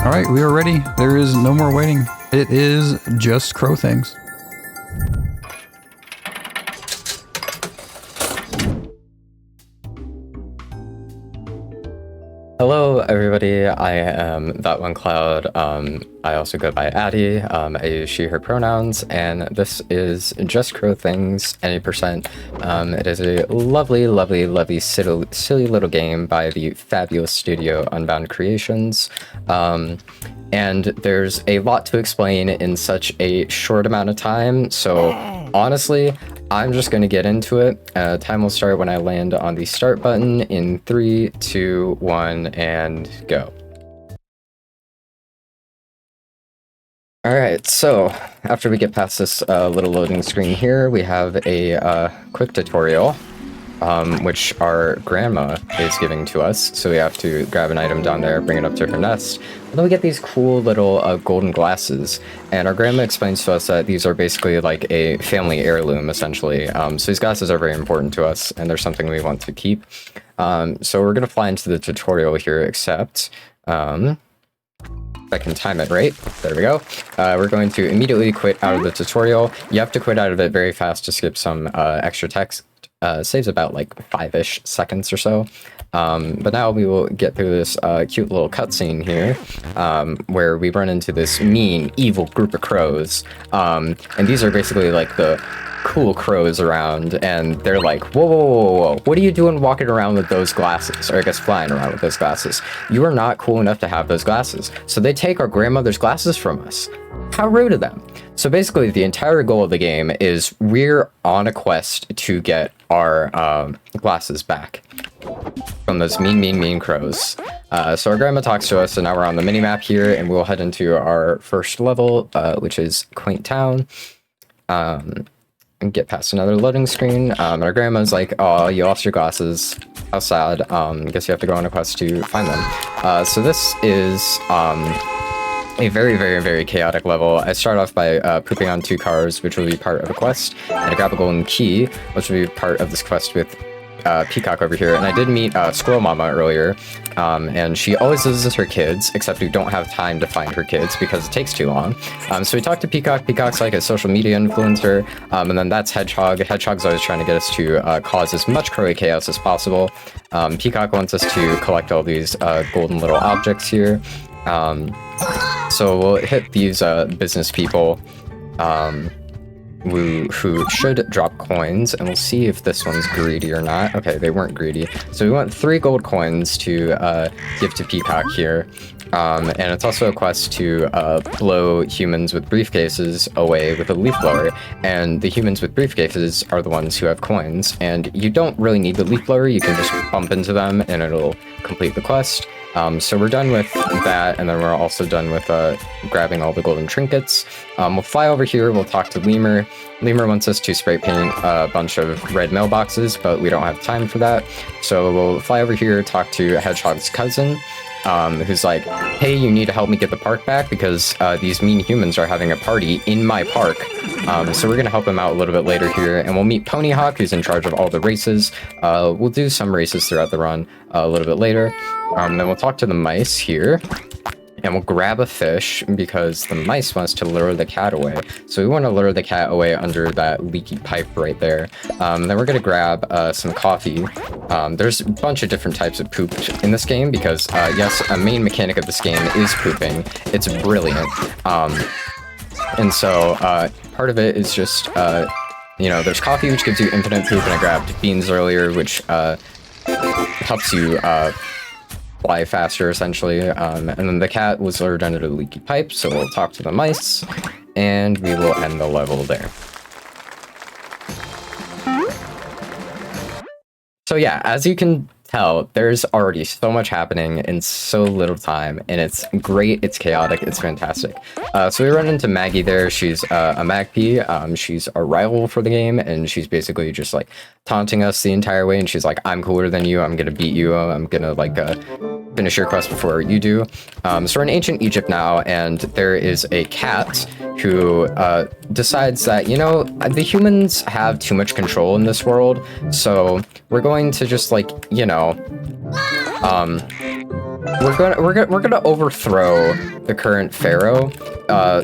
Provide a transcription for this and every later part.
Alright, we are ready. There is no more waiting. It is just crow things. Hello everybody, I am that1cl0ud. I also go by Addie. I use she, her pronouns, and this is Just Crow Things, any percent. It is a lovely, lovely, lovely, silly little game by the fabulous studio Unbound Creations. And there's a lot to explain in such a short amount of time, so honestly, I'm just going to get into it. Time will start when I land on the start button in 3, 2, 1, and go. Alright, so after we get past this little loading screen here, we have a quick tutorial, which our grandma is giving to us. So we have to grab an item down there, bring it up to her nest. And then we get these cool little golden glasses. And our grandma explains to us that these are basically like a family heirloom, essentially. So these glasses are very important to us, and they're something we want to keep. So we're going to fly into the tutorial here, except... if I can time it right, there we go. We're going to immediately quit out of the tutorial. You have to quit out of it very fast to skip some extra text. Saves about like 5-ish seconds or so. But now we will get through this cute little cutscene here, where we run into this mean, evil group of crows. And these are basically like the cool crows around, and they're like, whoa, whoa, whoa, whoa, what are you doing walking around with those glasses? Or I guess flying around with those glasses. You are not cool enough to have those glasses. So they take our grandmother's glasses from us. How rude of them. So basically the entire goal of the game is we're on a quest to get our glasses back from those mean crows. So our grandma talks to us, and now we're on the minimap here, and we'll head into our first level, which is Quaint Town. And get past another loading screen. Our grandma's like, oh, you lost your glasses. How sad. Guess you have to go on a quest to find them. So this is a very, very, very chaotic level. I start off by pooping on 2 cars, which will be part of a quest, and I grab a golden key, which will be part of this quest with Peacock over here. And I did meet Squirrel Mama earlier, and she always loses her kids, except we don't have time to find her kids because it takes too long. So we talked to Peacock. Peacock's like a social media influencer, and then that's Hedgehog. Hedgehog's always trying to get us to cause as much crowy chaos as possible. Peacock wants us to collect all these golden little objects here. So we'll hit these business people who should drop coins, and we'll see if this one's greedy or not. Okay, they weren't greedy. So we want 3 gold coins to give to Peacock here. And it's also a quest to blow humans with briefcases away with a leaf blower. And the humans with briefcases are the ones who have coins. And you don't really need the leaf blower, you can just bump into them and it'll complete the quest. So we're done with that, and then we're also done with grabbing all the golden trinkets. We'll fly over here, we'll talk to Lemur. Lemur wants us to spray paint a bunch of red mailboxes, but we don't have time for that. So we'll fly over here, talk to Hedgehog's cousin, who's like, hey, you need to help me get the park back because these mean humans are having a party in my park. So we're going to help him out a little bit later here, and we'll meet Ponyhawk, who's in charge of all the races. We'll do some races throughout the run a little bit later. Then we'll talk to the mice here, and we'll grab a fish because the mice wants to lure the cat away. So we want to lure the cat away under that leaky pipe right there. Then we're going to grab some coffee. There's a bunch of different types of poop in this game because, yes, a main mechanic of this game is pooping. It's brilliant. And so part of it is just, you know, there's coffee, which gives you infinite poop, and I grabbed beans earlier, which helps you fly faster, essentially. And then the cat was lured under the leaky pipe, so we'll talk to the mice, and we will end the level there. So yeah, as you can tell, there's already so much happening in so little time, and it's great, it's chaotic, it's fantastic. So we run into Maggie there. She's a Magpie. She's a rival for the game, and she's basically just like taunting us the entire way, and she's like, I'm cooler than you, I'm gonna beat you, I'm gonna like finish your quest before you do. So we're in ancient Egypt now, and there is a cat who decides that, you know, the humans have too much control in this world, so we're going to just like, you know, we're gonna overthrow the current pharaoh.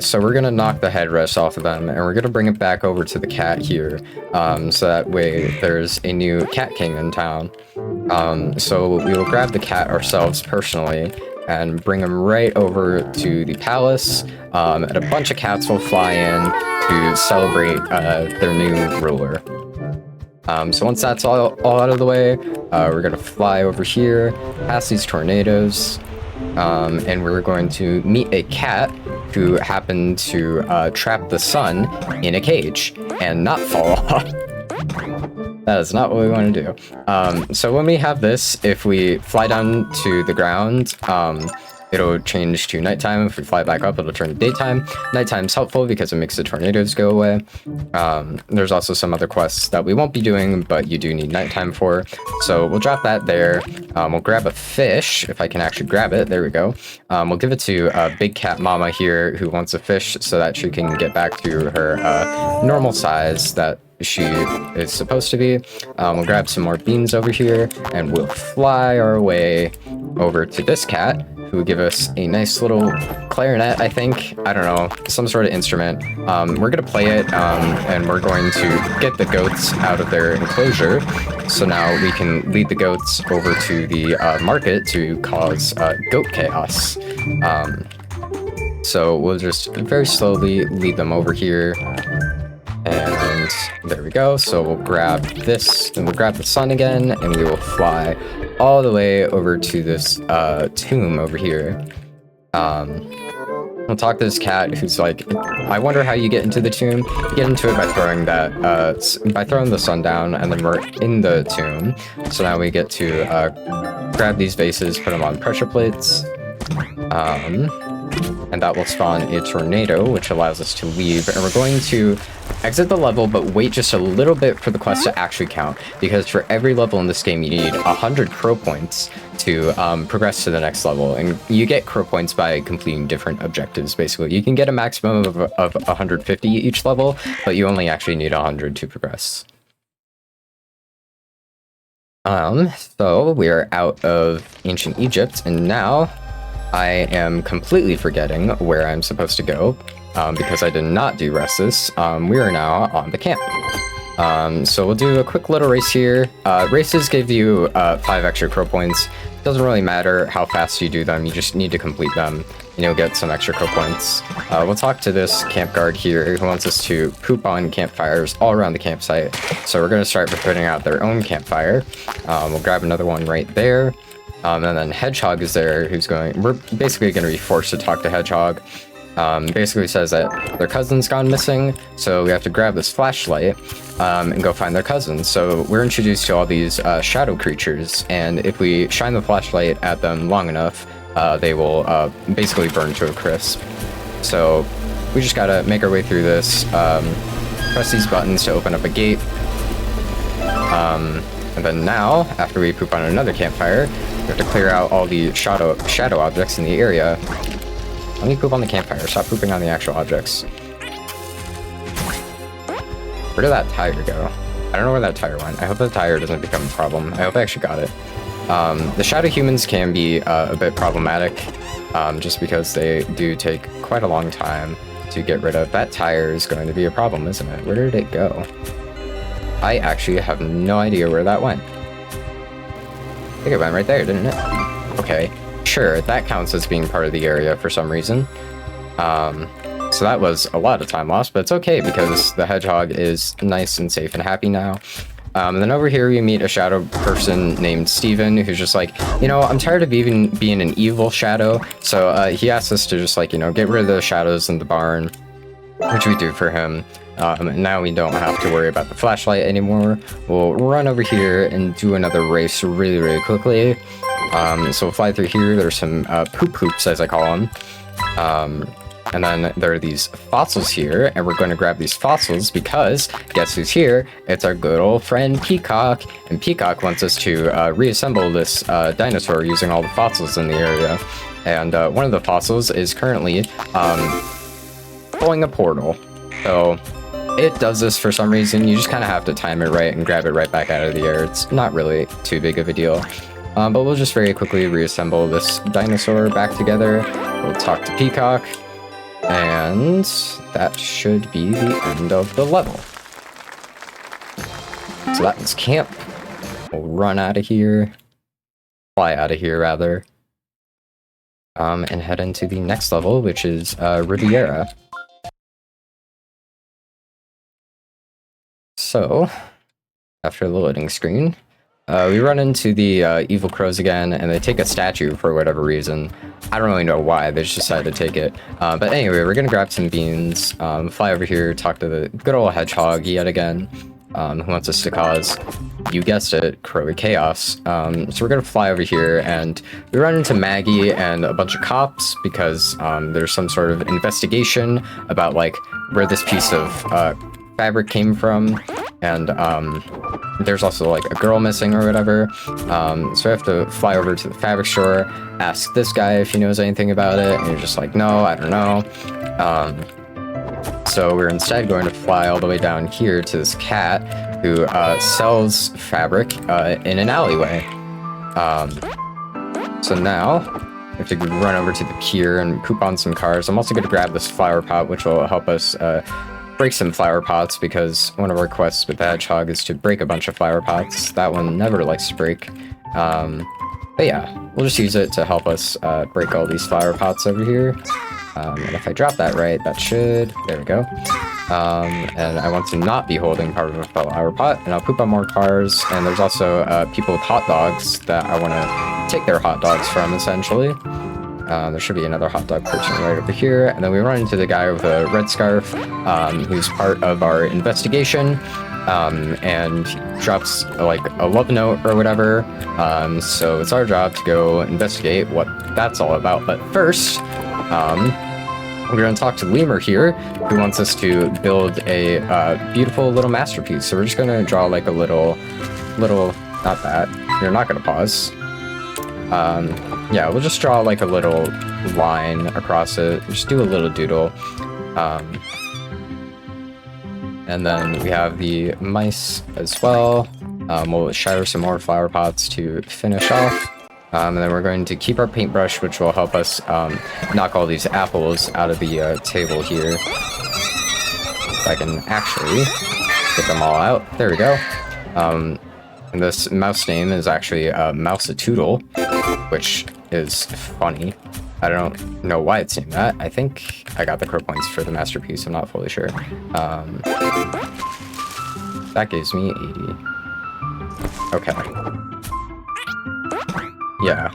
So we're gonna knock the headrest off of them, and we're gonna bring it back over to the cat here. So that way there's a new cat king in town. So we will grab the cat ourselves personally and bring him right over to the palace. And a bunch of cats will fly in to celebrate their new ruler. So once that's all out of the way, we're gonna fly over here, past these tornadoes, and we're going to meet a cat who happened to trap the sun in a cage and not fall off. That is not what we want to do. So when we have this, if we fly down to the ground, it'll change to nighttime. If we fly back up, it'll turn to daytime. Nighttime's helpful because it makes the tornadoes go away. There's also some other quests that we won't be doing, but you do need nighttime for. So we'll drop that there. We'll grab a fish, if I can actually grab it. There we go. We'll give it to Big Cat Mama here, who wants a fish so that she can get back to her normal size that she is supposed to be. We'll grab some more beans over here, and we'll fly our way over to this cat, who will give us a nice little clarinet, I think. I don't know, some sort of instrument. We're gonna play it, and we're going to get the goats out of their enclosure. So now we can lead the goats over to the market to cause goat chaos. So we'll just very slowly lead them over here. And there we go. So we'll grab this, and we'll grab the sun again, and we will fly all the way over to this tomb over here. We'll talk to this cat who's like, I wonder how you get into the tomb. You get into it by throwing that, by throwing the sun down, and then we're in the tomb. So now we get to grab these vases, put them on pressure plates. And that will spawn a tornado, which allows us to leave. And we're going to exit the level, but wait just a little bit for the quest to actually count, because for every level in this game, you need 100 crow points to progress to the next level. And you get crow points by completing different objectives, basically. You can get a maximum of 150 each level, but you only actually need 100 to progress. So we are out of ancient Egypt, and now I am completely forgetting where I'm supposed to go, because I did not do races. We are now on the camp. So we'll do a quick little race here. Races give you 5 extra crow points. Doesn't really matter how fast you do them, you just need to complete them, and you'll get some extra crow points. We'll talk to this camp guard here who wants us to poop on campfires all around the campsite. So we're going to start with putting out their own campfire. We'll grab another one right there. And then Hedgehog is there, we're basically going to be forced to talk to Hedgehog. Basically says that their cousin's gone missing, so we have to grab this flashlight and go find their cousin. So we're introduced to all these shadow creatures, and if we shine the flashlight at them long enough, they will basically burn to a crisp. So we just gotta make our way through this, press these buttons to open up a gate. And then now, after we poop on another campfire, we have to clear out all the shadow objects in the area. Let me poop on the campfire. Stop pooping on the actual objects. Where did that tire go? I don't know where that tire went. I hope the tire doesn't become a problem. I hope I actually got it. The shadow humans can be a bit problematic, just because they do take quite a long time to get rid of. That tire is going to be a problem, isn't it? Where did it go? I actually have no idea where that went. I think it went right there, didn't it? Okay, sure, that counts as being part of the area for some reason. So that was a lot of time lost, but it's okay because the hedgehog is nice and safe and happy now. And then over here we meet a shadow person named Steven, who's just like, you know, I'm tired of even being an evil shadow. So he asks us to just like, you know, get rid of the shadows in the barn, which we do for him. Now we don't have to worry about the flashlight anymore. We'll run over here and do another race really, really quickly. So we'll fly through here. There's some poop hoops, as I call them. And then there are these fossils here, and we're going to grab these fossils because guess who's here? It's our good old friend Peacock. And Peacock wants us to reassemble this dinosaur using all the fossils in the area. And one of the fossils is currently pulling a portal. So it does this for some reason. You just kind of have to time it right and grab it right back out of the air. It's not really too big of a deal. But we'll just very quickly reassemble this dinosaur back together. We'll talk to Peacock, and that should be the end of the level. So that was camp. We'll run out of here. Fly out of here, rather. And head into the next level, which is Riviera. So, after the loading screen, we run into the evil crows again, and they take a statue for whatever reason. I don't really know why, they just decided to take it. But anyway, we're gonna grab some beans, fly over here, talk to the good old hedgehog yet again, who wants us to cause, you guessed it, Crowy Chaos. So we're gonna fly over here, and we run into Maggie and a bunch of cops, because there's some sort of investigation about, like, where this piece of fabric came from, and there's also like a girl missing or whatever, so I have to fly over to the fabric store, ask this guy if he knows anything about it, and he's just like, no, I don't know. So we're instead going to fly all the way down here to this cat who sells fabric in an alleyway. So now we have to run over to the pier and poop on some cars. I'm also going to grab this flower pot, which will help us break some flower pots, because one of our quests with the hedgehog is to break a bunch of flower pots. That one never likes to break. But yeah, we'll just use it to help us break all these flower pots over here. And if I drop that right, that should... There we go. And I want to not be holding part of a flower pot, and I'll poop on more cars. And there's also people with hot dogs that I want to take their hot dogs from, essentially. There should be another hot dog person right over here. And then we run into the guy with a red scarf, who's part of our investigation, and he drops like a love note or whatever. So it's our job to go investigate what that's all about. But first, we're going to talk to Lemur here, who wants us to build a beautiful little masterpiece. So we're just going to draw like a little, not that, you're not going to pause. Yeah, we'll just draw like a little line across it, just do a little doodle. And then we have the mice as well. We'll shatter some more flower pots to finish off. And then we're going to keep our paintbrush, which will help us knock all these apples out of the table here. If I can actually get them all out. There we go. And this mouse name is actually Mouse-a-Toodle, which is funny. I don't know why it's named that. I think I got the crow points for the masterpiece. I'm not fully sure. That gives me 80. Okay. Yeah,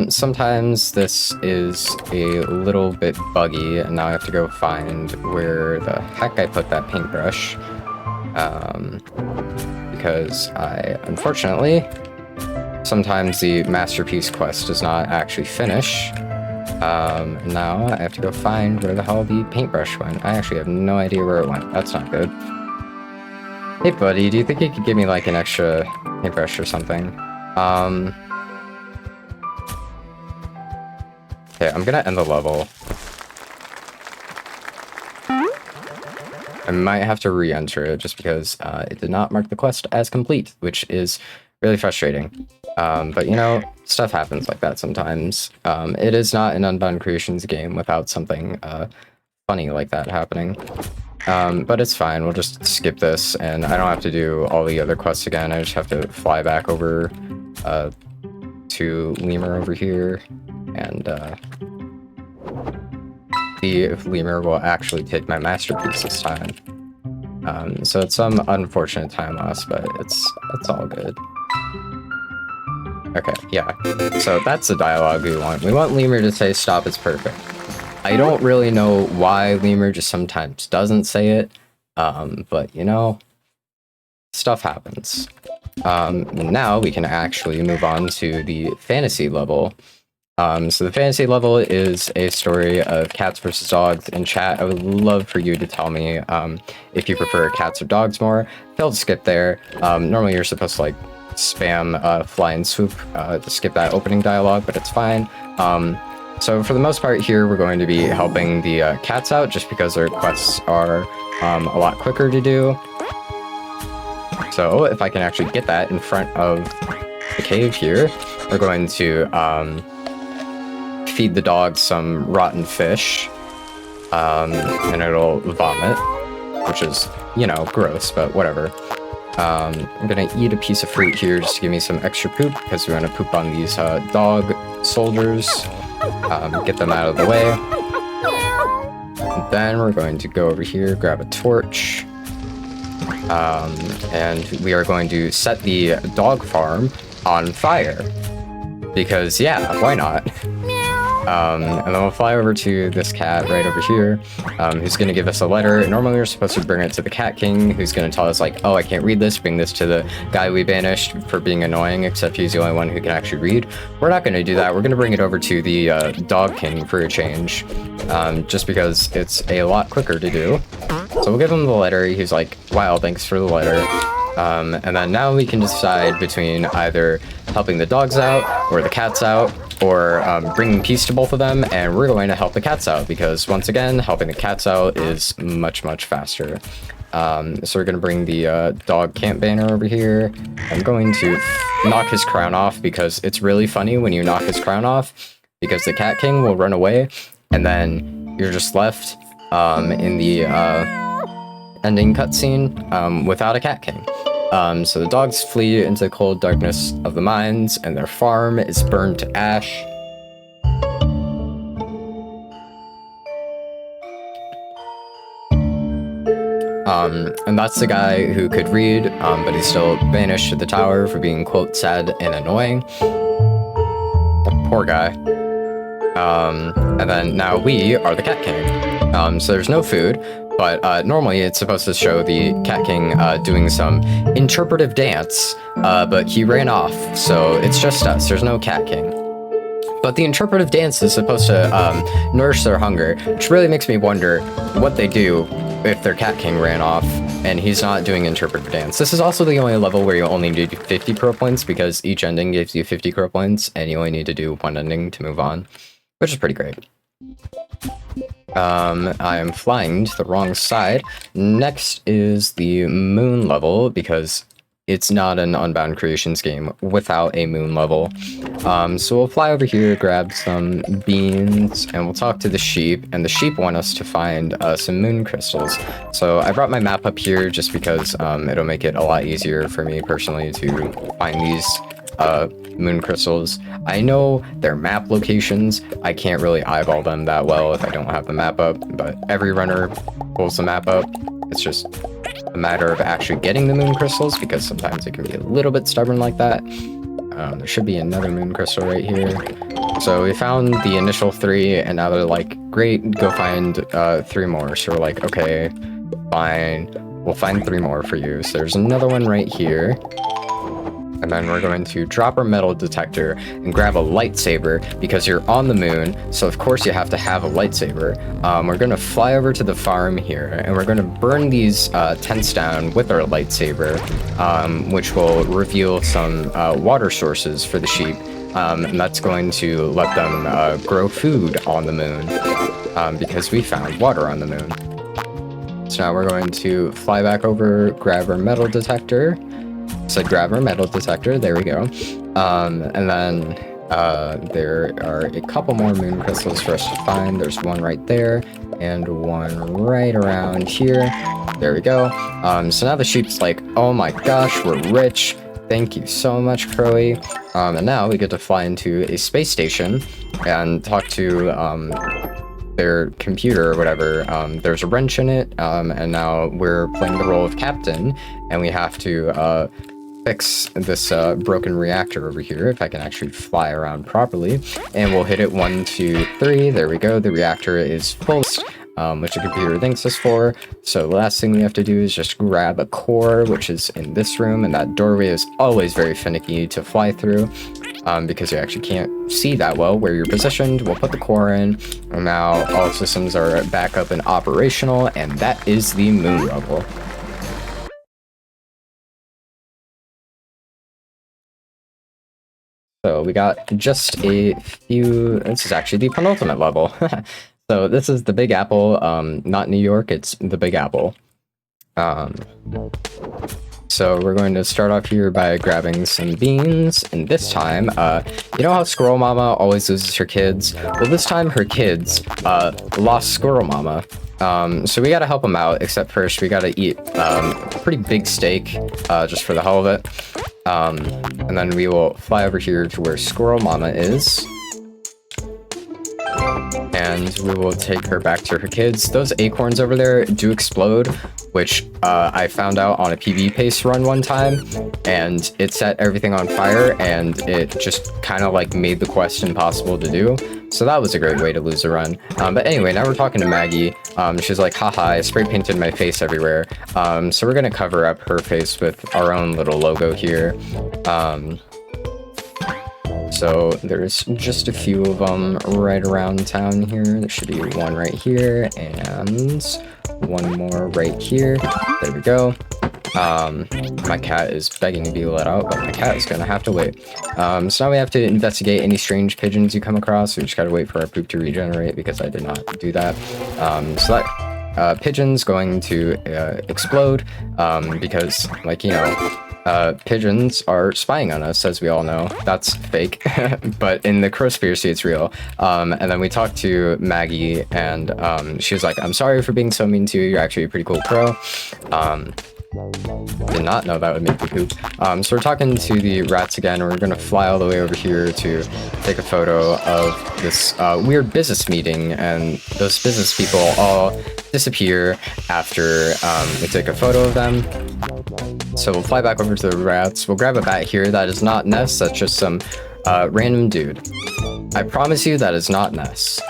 sometimes this is a little bit buggy, and now I have to go find where the heck I put that paintbrush. Because unfortunately, sometimes the masterpiece quest does not actually finish. Now I have to go find where the hell the paintbrush went. I actually have no idea where it went. That's not good. Hey buddy, do you think you could give me like an extra paintbrush or something? Okay, I'm gonna end the level. I might have to re-enter it just because it did not mark the quest as complete, which is really frustrating. But you know, stuff happens like that sometimes. It is not an Unbound Creations game without something funny like that happening. But it's fine, we'll just skip this, and I don't have to do all the other quests again. I just have to fly back over to Lemur over here, and see if Lemur will actually take my masterpiece this time. So it's some unfortunate time loss, but it's all good. Okay, yeah. So that's the dialogue we want. We want Lemur to say, "Stop, it's perfect." I don't really know why Lemur just sometimes doesn't say it, but you know, stuff happens. Now we can actually move on to the fantasy level. So the fantasy level is a story of cats versus dogs. In chat, I would love for you to tell me if you prefer cats or dogs more. Failed to skip there. Normally you're supposed to like spam fly and swoop to skip that opening dialogue, but it's fine. So for the most part here, we're going to be helping the cats out just because their quests are a lot quicker to do. So if I can actually get that in front of the cave here, we're going to feed the dog some rotten fish, and it'll vomit, which is, you know, gross, but whatever. I'm gonna eat a piece of fruit here just to give me some extra poop, because we want to poop on these dog soldiers, get them out of the way. And then we're going to go over here, grab a torch, and we are going to set the dog farm on fire, because yeah, why not? And then we'll fly over to this cat right over here, who's going to give us a letter. Normally we're supposed to bring it to the Cat King, who's going to tell us like, oh, I can't read this, bring this to the guy we banished for being annoying, except he's the only one who can actually read. We're not going to do that. We're going to bring it over to the Dog King for a change, just because it's a lot quicker to do. So we'll give him the letter. He's like, wow, thanks for the letter. And then now we can decide between either helping the dogs out or the cats out, or bringing peace to both of them, and we're going to help the cats out, because once again, helping the cats out is much, much faster. So we're going to bring the dog camp banner over here. I'm going to knock his crown off, because it's really funny when you knock his crown off, because the Cat King will run away, and then you're just left in the ending cutscene without a Cat King. So the dogs flee into the cold darkness of the mines, and their farm is burned to ash. And that's the guy who could read, but he's still banished to the tower for being, quote, sad and annoying. Poor guy. And then now we are the Cat King. So there's no food. But normally it's supposed to show the Cat King doing some interpretive dance, but he ran off, so it's just us. There's no Cat King. But the interpretive dance is supposed to nourish their hunger, which really makes me wonder what they do if their Cat King ran off and he's not doing interpretive dance. This is also the only level where you only need 50 crow points, because each ending gives you 50 crow points, and you only need to do one ending to move on, which is pretty great. I am flying to the wrong side. Next is the moon level, because it's not an Unbound Creations game without a moon level. So we'll fly over here, grab some beans, and we'll talk to the sheep, and the sheep want us to find some moon crystals. So I brought my map up here just because it'll make it a lot easier for me personally to find these moon crystals. I know their map locations. I can't really eyeball them that well if I don't have the map up, but every runner pulls the map up. It's just a matter of actually getting the moon crystals, because sometimes it can be a little bit stubborn like that. There should be another moon crystal right here. So we found the initial 3, and now they're like, great, go find 3 more. So we're like, okay, fine, we'll find 3 more for you. So there's another one right here. And then we're going to drop our metal detector and grab a lightsaber, because you're on the moon, so of course you have to have a lightsaber. We're going to fly over to the farm here, and we're going to burn these tents down with our lightsaber, which will reveal some water sources for the sheep, and that's going to let them grow food on the moon, because we found water on the moon. So now we're going to fly back over, grab our metal detector. So grab our metal detector, there we go. And then there are a couple more moon crystals for us to find. There's one right there, and one right around here. There we go. So now the sheep's like, oh my gosh, we're rich. Thank you so much, Crowy. And now we get to fly into a space station and talk to their computer or whatever. There's a wrench in it, and now we're playing the role of captain, and we have to fix this broken reactor over here, if I can actually fly around properly. And we'll hit it 1, 2, 3. There we go. The reactor is full, which the computer thanks us for. So the last thing we have to do is just grab a core, which is in this room, and that doorway is always very finicky to fly through, because you actually can't see that well where you're positioned. We'll put the core in, and now all systems are back up and operational, and that is the moon level. So we got just a few. This is actually the penultimate level. So this is the Big Apple, not New York, it's the Big Apple. So we're going to start off here by grabbing some beans, and this time, you know how Squirrel Mama always loses her kids? Well, this time her kids, lost Squirrel Mama. So we gotta help them out, except first we gotta eat, a pretty big steak, just for the hell of it. And then we will fly over here to where Squirrel Mama is. And we will take her back to her kids. Those acorns over there do explode, which I found out on a PB pace run one time, and it set everything on fire, and it just kind of like made the quest impossible to do. So that was a great way to lose a run. But anyway, now we're talking to Maggie. She's like, haha, I spray painted my face everywhere. So we're gonna cover up her face with our own little logo here. So there's just a few of them right around town here. There should be one right here and one more right here. There we go. My cat is begging to be let out, but my cat is gonna have to wait. So now we have to investigate any strange pigeons you come across. We just gotta wait for our poop to regenerate because I did not do that. So that pigeon's going to explode because, like, you know, pigeons are spying on us, as we all know. That's fake, but in the Crowspiracy, it's real. And then we talked to Maggie, and she was like, I'm sorry for being so mean to you. You're actually a pretty cool crow. Did not know that would make me poop. So we're talking to the rats again, and we're gonna fly all the way over here to take a photo of this weird business meeting, and those business people all disappear after we take a photo of them. So we'll fly back over to the rats. We'll grab a bat here. That is not Ness. That's just some random dude. I promise you that is not Ness.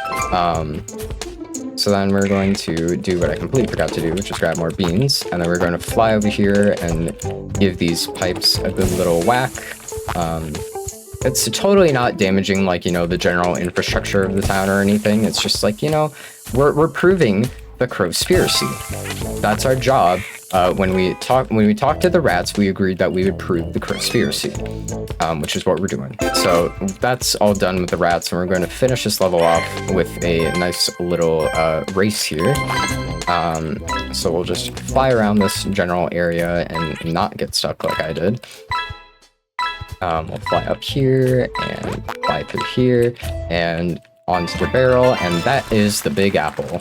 So then we're going to do what I completely forgot to do, which is grab more beans. And then we're going to fly over here and give these pipes a good little whack. It's totally not damaging, like, you know, the general infrastructure of the town or anything. It's just like, you know, we're proving the Crowspiracy. That's our job. When we talked to the rats, we agreed that we would prove the Crowspiracy, which is what we're doing. So that's all done with the rats, and we're going to finish this level off with a nice little race here. So we'll just fly around this general area and not get stuck like I did. We'll fly up here and fly through here and onto the barrel, and that is the Big Apple.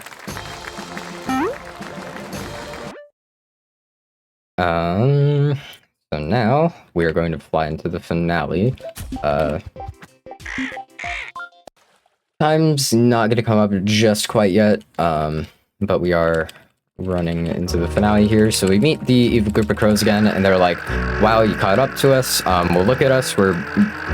So now we are going to fly into the finale. Time's not going to come up just quite yet, but we are running into the finale here. So we meet the evil group of crows again, and they're like, wow, you caught up to us. Well, look at us. We're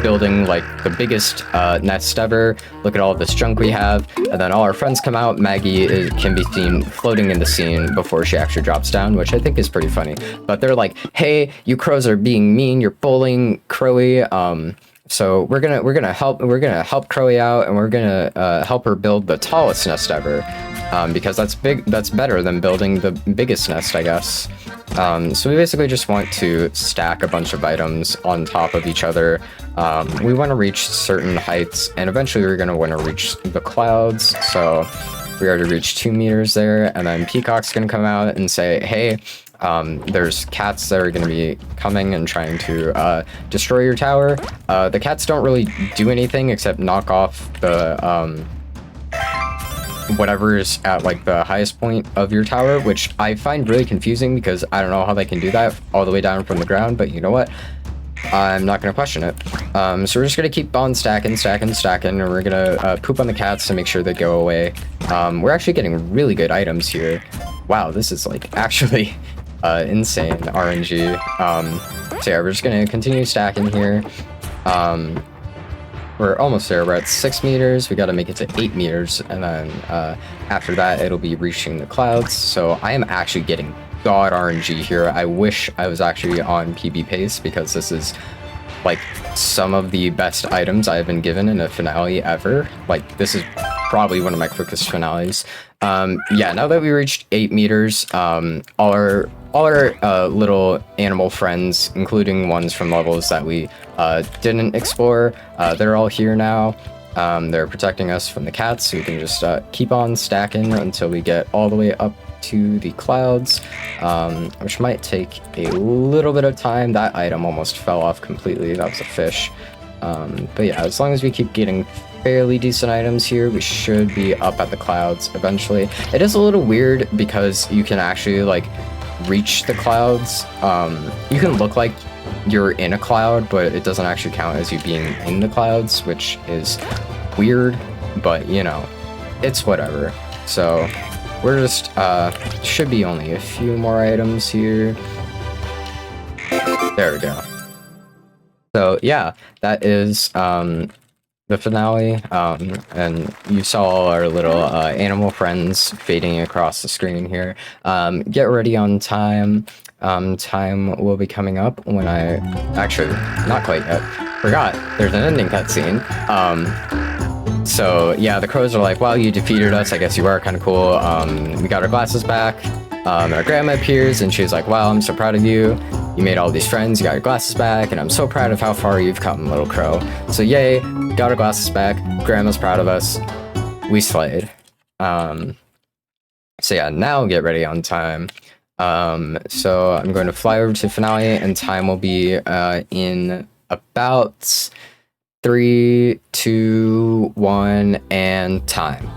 building like the biggest nest ever. Look at all this junk we have. And then all our friends come out. Maggie can be seen floating in the scene before she actually drops down, which I think is pretty funny. But they're like, hey, you crows are being mean. You're bullying Crowy. So we're gonna help Crowy out, and we're gonna help her build the tallest nest ever. Because that's better than building the biggest nest, I guess. So we basically just want to stack a bunch of items on top of each other. We want to reach certain heights, and eventually we're going to want to reach the clouds. So we already reached 2 meters there, and then Peacock's going to come out and say, hey, there's cats that are going to be coming and trying to destroy your tower. The cats don't really do anything except knock off the whatever is at like the highest point of your tower, which I find really confusing because I don't know how they can do that all the way down from the ground, but you know what? I'm not going to question it. So we're just going to keep on stacking, and we're going to poop on the cats to make sure they go away. We're actually getting really good items here. Wow, this is like actually insane RNG. So yeah, we're just going to continue stacking here. We're almost there. We're at 6 meters. We got to make it to 8 meters, and then after that, it'll be reaching the clouds. So I am actually getting god RNG here. I wish I was actually on PB pace because this is like some of the best items I've been given in a finale ever. Like this is probably one of my quickest finales. Yeah, now that we reached 8 meters, all our little animal friends, including ones from levels that we didn't explore, they're all here now. They're protecting us from the cats, so we can just keep on stacking until we get all the way up to the clouds, which might take a little bit of time. That item almost fell off completely. That was a fish. But yeah, as long as we keep getting fairly decent items here, we should be up at the clouds eventually. It is a little weird because you can actually like reach the clouds. You can look like you're in a cloud, but it doesn't actually count as you being in the clouds, which is weird, but you know, it's whatever. So we're just should be only a few more items here. There we go. So yeah, that is the finale, and you saw all our little animal friends fading across the screen here. Get ready on time. Time will be coming up when I... Actually, not quite yet. Forgot, there's an ending cutscene. So yeah, the crows are like, wow, you defeated us, I guess you are kind of cool. We got our glasses back. Our grandma appears and she's like, wow, I'm so proud of you. You made all these friends, you got your glasses back, and I'm so proud of how far you've come, little crow. So yay, got our glasses back, grandma's proud of us, we slayed. So yeah, now get ready on time. So I'm going to fly over to finale, and time will be in about 3, 2, 1, and time.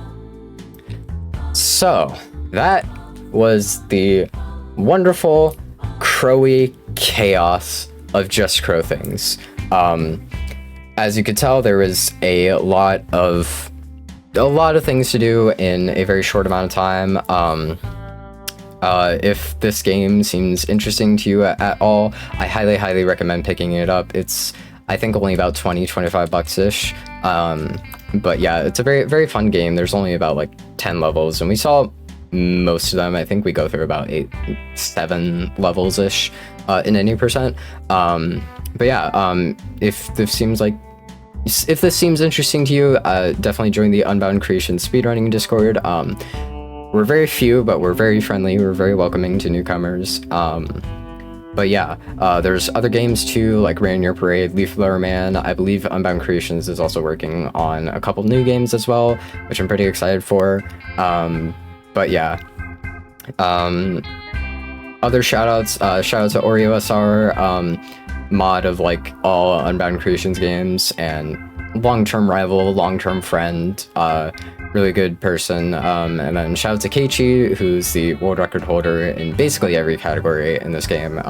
So that was the wonderful crowy chaos of Just Crow Things. As you could tell, there was a lot of things to do in a very short amount of time. If this game seems interesting to you at all, I highly recommend picking it up. It's, I think, only about 20-25 bucks-ish. But yeah, it's a very fun game. There's only about like 10 levels, and we saw most of them. I think we go through about 7 levels-ish in any percent. But yeah, if this seems interesting to you, definitely join the Unbound Creations speedrunning Discord. We're very few, but we're very friendly. We're very welcoming to newcomers. But yeah, there's other games too, like Rain in Your Parade, Leaf Blower Man. I believe Unbound Creations is also working on a couple new games as well, which I'm pretty excited for. But yeah, other shoutouts, shout out to Oreo SR, mod of like all Unbound Creations games, and long-term rival, long-term friend, really good person. And then shout out to Keiichi, who's the world record holder in basically every category in this game.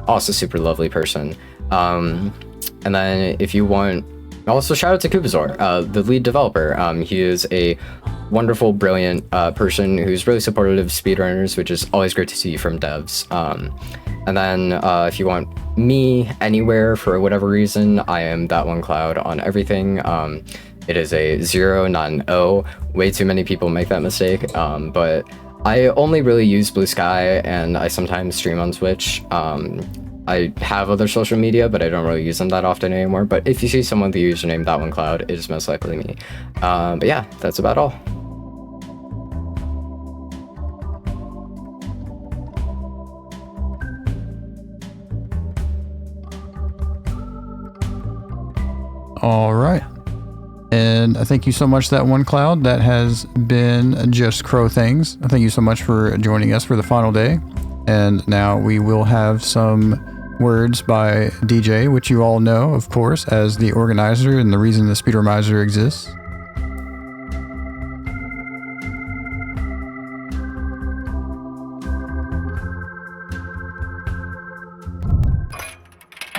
Also super lovely person. And then if you want, also shout out to Kubazor, the lead developer. He is a wonderful, brilliant person who's really supportive of speedrunners, which is always great to see from devs. And then if you want me anywhere for whatever reason, I am that1cl0ud on everything. It is a 0, not an O. Way too many people make that mistake. But I only really use Blue Sky, and I sometimes stream on Twitch. I have other social media, but I don't really use them that often anymore. But if you see someone with the username that1cl0ud, it is most likely me. But yeah, that's about all. All right. And thank you so much, that1cl0ud. That has been Just Crow Things. Thank you so much for joining us for the final day. And now we will have some words by DJ, which you all know, of course, as the organizer and the reason the Speedromizer exists.